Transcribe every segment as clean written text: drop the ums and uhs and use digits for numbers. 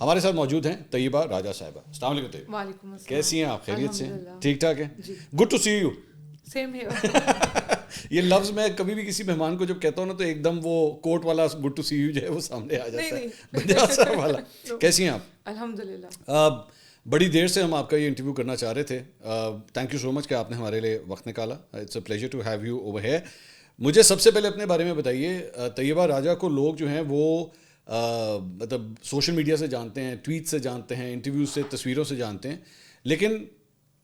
ہمارے ساتھ موجود ہیں طیبہ راجہ صاحبہ. السلام علیکم طیبہ. وعلیکم السلام. کیسی ہیں آپ؟ خیریت سے ہیں؟ ٹھیک ٹھاک ہیں؟ Good to see you. Same here. یہ لفظ میں کبھی بھی کسی مہمان کو جب کہتا ہوں نا تو ایک دم وہ کوٹ والا گڈ ٹو سی یو جو ہے وہ سامنے آ جاتا ہے, بنجار صاحب والا. کیسی ہیں آپ؟ الحمدللہ. بڑی دیر سے ہم آپ کا یہ انٹرویو کرنا چاہ رہے تھے. تھینک یو سو مچ کہ آپ نے ہمارے لیے وقت نکالا. It's a pleasure to have you over here. مجھے سب سے پہلے اپنے بارے میں بتائیے. طیبہ راجہ کو لوگ جو ہیں وہ مطلب سوشل میڈیا سے جانتے ہیں, ٹویٹ سے جانتے ہیں, انٹرویوز سے, تصویروں سے جانتے ہیں, لیکن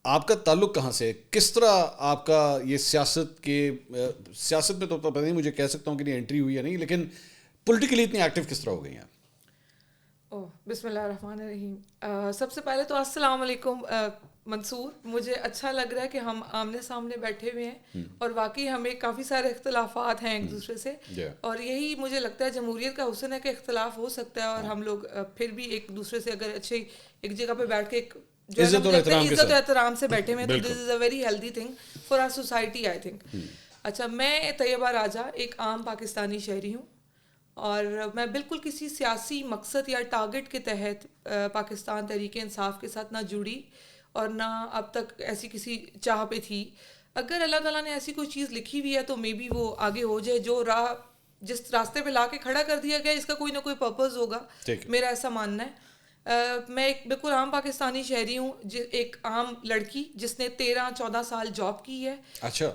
آپ کا تعلق کہاں سے, کس طرح آپ کا یہ سیاست میں تو پتہ نہیں, مجھے کہہ سکتا ہوں کہ نہیں انٹری ہوئی یا نہیں, لیکن پولیٹیکلی اتنی ایکٹیو کس طرح ہو گئی ہیں آپ؟ بسم اللہ الرحمن الرحیم. سب سے پہلے تو السلام علیکم منصور. مجھے اچھا لگ رہا ہے کہ ہم آمنے سامنے بیٹھے ہوئے ہیں اور واقعی ہمیں کافی سارے اختلافات ہیں ایک دوسرے سے, اور یہی مجھے لگتا ہے جمہوریت کا حسن ہے کہ اختلاف ہو سکتا ہے اور ہم لوگ پھر بھی ایک دوسرے سے اگر اچھے ایک جگہ پہ بیٹھ کے عزت و احترام سے بیٹھے ہوئے ہیں تو this is a very healthy thing for our society I think. اچھا, میں طیبہ راجہ ایک عام پاکستانی شہری ہوں اور میں بالکل کسی سیاسی مقصد یا ٹارگٹ کے تحت پاکستان تحریک انصاف کے ساتھ نہ جڑی اور نہ اب تک ایسی کسی چاہ پہ تھی. اگر اللہ تعالیٰ نے ایسی کوئی چیز لکھی ہوئی ہے تو مے بی وہ آگے ہو جائے. جو راہ جس راستے پہ لا کے کھڑا کر دیا گیا اس کا کوئی نہ کوئی پرپز ہوگا, میرا ایسا ماننا ہے. میں ایک بالکل عام پاکستانی شہری ہوں, ایک عام لڑکی جس نے 13-14 سال جاب کی ہے.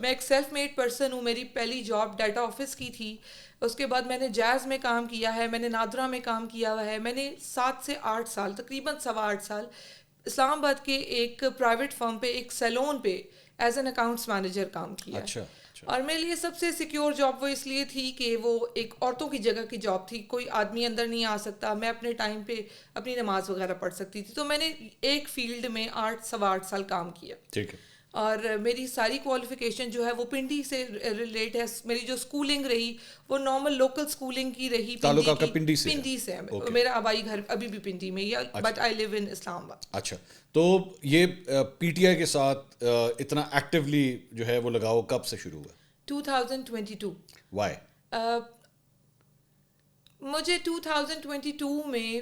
میں ایک سیلف میڈ پرسن ہوں. میری پہلی جاب ڈیٹا آفس کی تھی. اس کے بعد میں نے جیز میں کام کیا ہے, میں نے نادرا میں کام کیا ہوا ہے. میں نے 7 سے 8 سال تقریباً 8.25 سال اسلام آباد کے ایک پرائیویٹ فرم پہ ایک سیلون پہ ایز این اکاؤنٹس مینیجر کام کیا. اور میرے لیے سب سے سیکیور جاب وہ اس لیے تھی کہ وہ ایک عورتوں کی جگہ کی جاب تھی. کوئی آدمی اندر نہیں آ سکتا, میں اپنے ٹائم پہ اپنی نماز وغیرہ پڑھ سکتی تھی. تو میں نے ایک فیلڈ میں 8-8.25 سال کام کیا. ٹھیک ہے. اور میری ساری کوالیفیکیشن جو ہے وہ پنڈی سے ریلیٹ ہے. میری جو اسکولنگ رہی وہ نارمل لوکل اسکولنگ کی رہی. پنڈی سے ہے. میرا آبائی گھر ابھی بھی پنڈی میں ہے, بٹ آئی لیو ان اسلام آباد. اچھا, تو یہ پی ٹی آئی کے ساتھ اتنا ایکٹیولی جو ہے وہ لگاؤ کب سے شروع ہوا؟ 2022. وائی؟ مجھے 2022 میں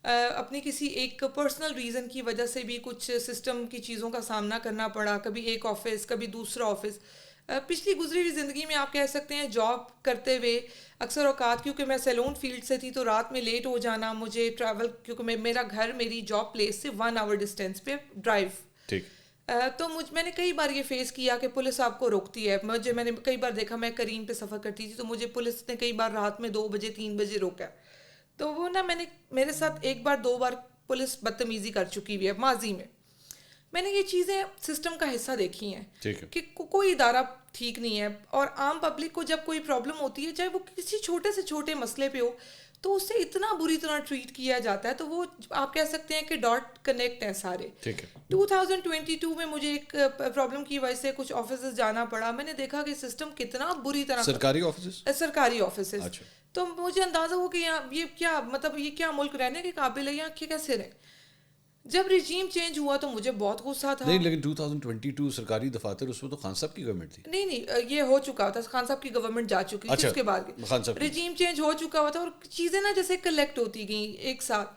اپنی کسی ایک پرسنل ریزن کی وجہ سے بھی کچھ سسٹم کی چیزوں کا سامنا کرنا پڑا. کبھی ایک آفس, کبھی دوسرا آفس. پچھلی گزری ہوئی زندگی میں آپ کہہ سکتے ہیں جاب کرتے ہوئے اکثر اوقات, کیونکہ میں سیلون فیلڈ سے تھی تو رات میں لیٹ ہو جانا, مجھے ٹریول, کیونکہ میرا گھر میری جاب پلیس سے 1 آور ڈسٹینس پہ ڈرائیو. ٹھیک. تو میں نے کئی بار یہ فیس کیا کہ پولیس آپ کو روکتی ہے. میں نے کئی بار دیکھا, میں کریم پہ سفر کرتی تھی تو مجھے پولیس نے کئی بار رات میں 2 بجے 3 بجے روکا. تو وہ نا میرے ساتھ 1 بار 2 بار پولیس بدتمیزی کر چکی ہوئی ہے ماضی میں. میں نے یہ چیزیں سسٹم کا حصہ دیکھی ہیں کہ کوئی ادارہ ٹھیک نہیں ہے, اور عام پبلک کو جب کوئی پرابلم ہوتی ہے, چاہے وہ کسی چھوٹے سے چھوٹے مسئلے پہ ہو, تو اس سے اتنا بری طرح ٹریٹ کیا جاتا ہے. تو وہ آپ کہہ سکتے ہیں کہ ڈاٹ کنیکٹ ہیں سارے. 2022 میں مجھے ایک پرابلم کی وجہ سے کچھ آفیسز جانا پڑا. میں نے دیکھا کہ سسٹم کتنا بری طرح, سرکاری آفیسز. تو مجھے اندازہ ہو کہ یہ کیا مطلب, یہ کیا ملک رہنے کے قابل ہے, یہاں کیسے رہیں. جب رجیم چینج ہوا تو مجھے بہت غصہ تھا. نہیں, لیکن 2022 سرکاری دفاتر, اس میں تو خان صاحب کی گورنمنٹ تھی. نہیں, یہ ہو چکا تھا, خان صاحب کی گورنمنٹ جا چکی تھی. اس کے بعد رجیم چینج ہو چکا ہوا تھا اور چیزیں نا جیسے کلیکٹ ہوتی گئیں ایک ساتھ.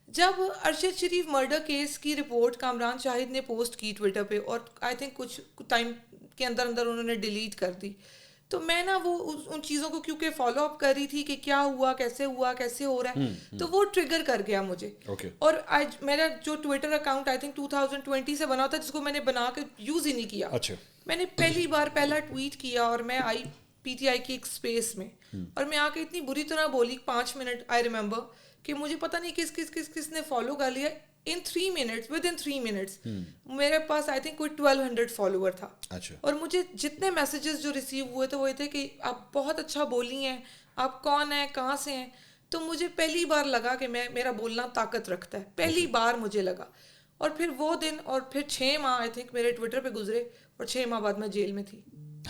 جب ارشد شریف مرڈر کیس کی رپورٹ کامران شاہد نے پوسٹ کی ٹویٹر پہ, اور آئی تھنک کچھ ٹائم کے اندر انہوں نے ڈیلیٹ کر دی, تو میں نا وہ ان چیزوں کو کیونکہ فالو اپ کر رہی تھی کہ کیا ہوا, کیسے ہو رہا ہے, تو وہ ٹریگر کر گیا مجھے. اور آج میرا جو ٹویٹر اکاؤنٹ آئی تھنک 2020 سے بنا تھا, جس کو میں نے بنا کے یوز ہی نہیں کیا. میں نے پہلا ٹویٹ کیا اور میں آئی پی ٹی آئی کی ایک اسپیس میں, اور میں آ کے اتنی بری طرح بولی 5 منٹ آئی ریممبر, کہ مجھے پتہ نہیں کس نے فالو کر لیا. ود ان 3 منٹس میرے پاس آئی تھنک کوئی 1200 فالوور تھا. اور مجھے جتنے میسیجز جو ریسیو ہوئے تھے وہ یہ تھے کہ آپ بہت اچھا بولی ہیں, آپ کون ہیں, کہاں سے ہیں. تو مجھے پہلی بار لگا کہ میرا بولنا طاقت رکھتا ہے, پہلی بار مجھے لگا. اور پھر وہ دن اور پھر 6 ماہ آئی تھنک میرے ٹویٹر پہ گزرے, اور 6 ماہ بعد میں جیل میں تھی.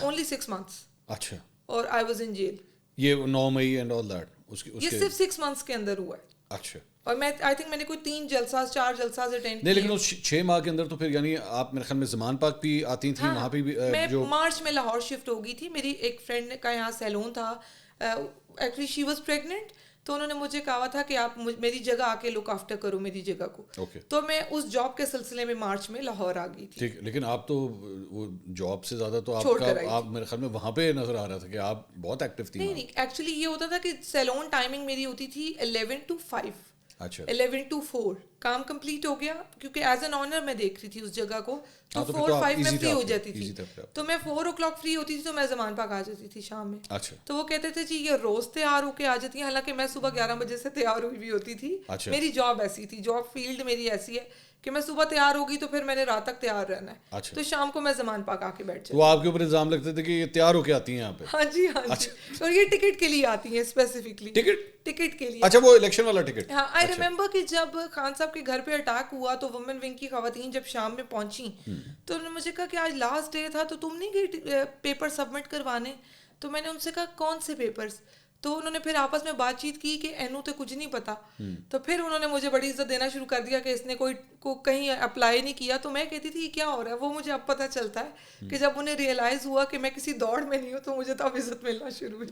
Only 6 months. اچھا. اور آئی واز ان جیل. یہ 9 مئی اینڈ آل دیٹ یہ صرف 6 months کے اندر ہوا ہے. اچھا. اور میں آئی تھنک میں نے کوئی 4 جلساز اٹینڈ نہیں, لیکن اس 6 ماہ کے اندر تو پھر یعنی آپ میرے خیال میں زمان پاک بھی آتی تھیں وہاں پہ بھی. میں مارچ میں لاہور شفٹ ہو گئی تھی. میری ایک فرینڈ کا یہاں سیلون تھا, ایکچولی شی واز پریگننٹ, تو انہوں نے مجھے کہا تھا کہ آپ میری جگہ آ کے لک آفٹر کرو میری جگہ کو. تو میں اس جاب کے سلسلے میں مارچ میں لاہور آ گئی تھی. ٹھیک, لیکن آپ تو وہ جاب سے زیادہ تو آپ میرے خیال میں وہاں پہ نظر آ رہا تھا کہ آپ بہت ایکٹیو تھی. نہیں, ایکچولی یہ ہوتا تھا کہ سیلون ٹائمنگ میری ہوتی تھی 11 to 5. اچھا, 11 to 4 کام کمپلیٹ ہو گیا, کیونکہ ایز این آنر میں دیکھ رہی تھی اس جگہ کو, تو 4-5 میں فری ہو جاتی تھی. تو میں 4 o'clock فری ہوتی تھی, تو میں زمان پاک آ جاتی تھی شام میں. تو وہ کہتے تھے جی یہ روز تیار ہو کے آ جاتی ہیں, حالانکہ میں صبح 11 بجے سے تیار ہوئی بھی ہوتی تھی. میری جاب ایسی تھی, جاب فیلڈ میری ایسی ہے کہ میں صبح تیار ہوگی تو پھر میں نے رات تک تیار رہنا ہے, تو شام کو میں زمان پاک آ کے بیٹھ جاتی. وہ آپ کے اوپر الزام لگتے تھے کہ یہ تیار ہو کے آتی ہیں یہاں پہ. ہاں جی, اور یہ ٹکٹ کے لیے آتی ہیں اسپیسیفکلی, ٹکٹ کے لیے. اچھا, وہ الیکشن والا ٹکٹ. ہاں, آئی ریممبر کہ جب خان صاحب کے گھر پہ اٹیک ہوا تو وومن ونگ کی خواتین جب شام میں پہنچی تو انہوں نے مجھے کہا کہ آج لاسٹ ڈے تھا تو تم نہیں گئی پیپر سبمٹ کروانے. تو میں نے ان سے کہا کون سے پیپرز؟ تو انہوں نے پھر آپس میں بات چیت کی کہ اینو تو کچھ نہیں پتا. تو پھر انہوں نے مجھے بڑی عزت دینا شروع کر دیا کہ اس نے کو کہیں اپلائی نہیں کیا. تو میں کہتی تھی کیا ہو رہا ہے, وہ مجھے اب پتہ چلتا ہے کہ جب انہیں ریئلائز ہوا کہ میں کسی دوڑ میں نہیں ہوں تو مجھے تو اب عزت ملنا شروع ہوئی.